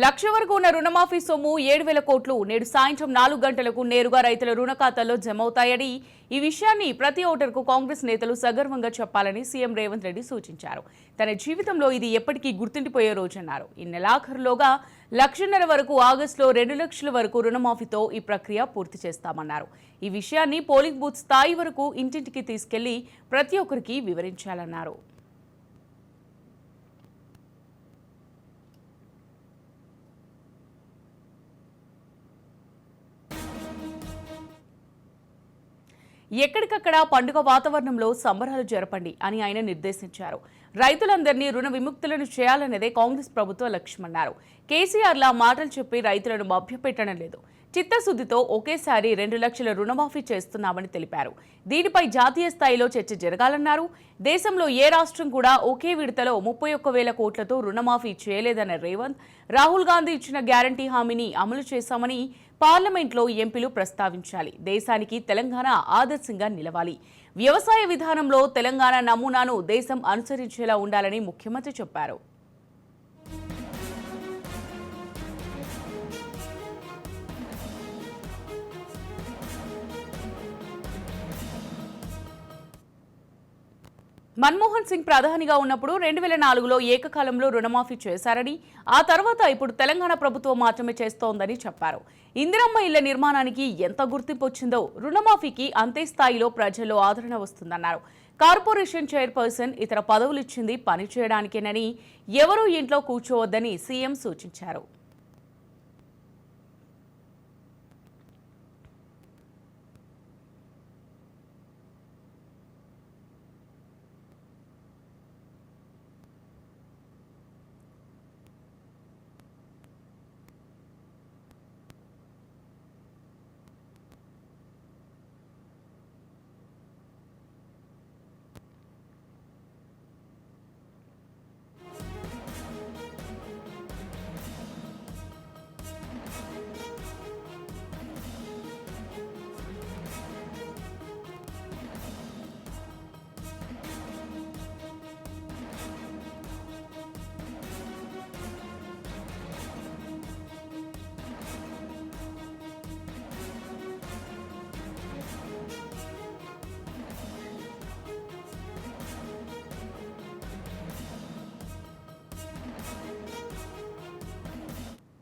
లక్ష వరకు ఉన్న రుణమాఫీ సొమ్ము 7,000 కోట్లు నేడు సాయంత్రం 4 గంటలకు నేరుగా రైతుల రుణ ఖాతాల్లో జమవుతాయని ఈ విషయాన్ని ప్రతి ఓటరుకు కాంగ్రెస్ నేతలు సగర్వంగా చెప్పాలని సీఎం రేవంత్ రెడ్డి సూచించారు. తన జీవితంలో ఇది ఎప్పటికీ గుర్తుండిపోయే రోజన్నారు. ఈ నెలాఖరులోగా 1,50,000 వరకు ఆగస్టులో 2 లక్షల వరకు రుణమాఫీతో ఈ ప్రక్రియ పూర్తి చేస్తామన్నారు. ఈ విషయాన్ని పోలింగ్ బూత్ స్థాయి వరకు ఇంటింటికి తీసుకెళ్లి ప్రతి ఒక్కరికి వివరించాలన్నారు. ఎక్కడికక్కడ పండుగ వాతావరణంలో సంబరాలు జరపండి అని ఆయన నిర్దేశించారు. రైతులందరినీ రుణ విముక్తులను చేయాలన్నదే కాంగ్రెస్ ప్రభుత్వ లక్ష్యమన్నారు. కేసీఆర్లా మాటలు చెప్పి రైతులను మభ్యపెట్టడం లేదు. చిత్తశుద్ధితో ఒకేసారి 2 లక్షల రుణమాఫీ చేస్తున్నామని తెలిపారు. దీనిపై జాతీయ స్థాయిలో చర్చ జరగాలన్నారు. దేశంలో ఏ రాష్ట్రం కూడా ఒకే విడతలో 31,000 కోట్లతో రుణమాఫీ చేయలేదన్న రేవంత్, రాహుల్ గాంధీ ఇచ్చిన గ్యారంటీ హామీని అమలు చేశామని పార్లమెంట్లో ఎంపీలు ప్రస్తావించాలి. దేశానికి తెలంగాణ ఆదర్శంగా నిలవాలి. వ్యవసాయ విధానంలో తెలంగాణ నమూనాను దేశం అనుసరించేలా ఉండాలని ముఖ్యమంత్రి చెప్పారు. మన్మోహన్ సింగ్ ప్రధానిగా ఉన్నప్పుడు 2004లో ఏకకాలంలో రుణమాఫీ చేశారని, ఆ తర్వాత ఇప్పుడు తెలంగాణ ప్రభుత్వం మాత్రమే చేస్తోందని చెప్పారు. ఇందిరమ్మ ఇళ్ల నిర్మాణానికి ఎంత గుర్తింపు వచ్చిందో రుణమాఫీకి అంతే స్థాయిలో ప్రజల్లో ఆదరణ వస్తుందన్నారు. కార్పొరేషన్ చైర్పర్సన్ ఇతర పదవులిచ్చింది పని చేయడానికేనని, ఎవరూ ఇంట్లో కూర్చోవద్దని సీఎం సూచించారు.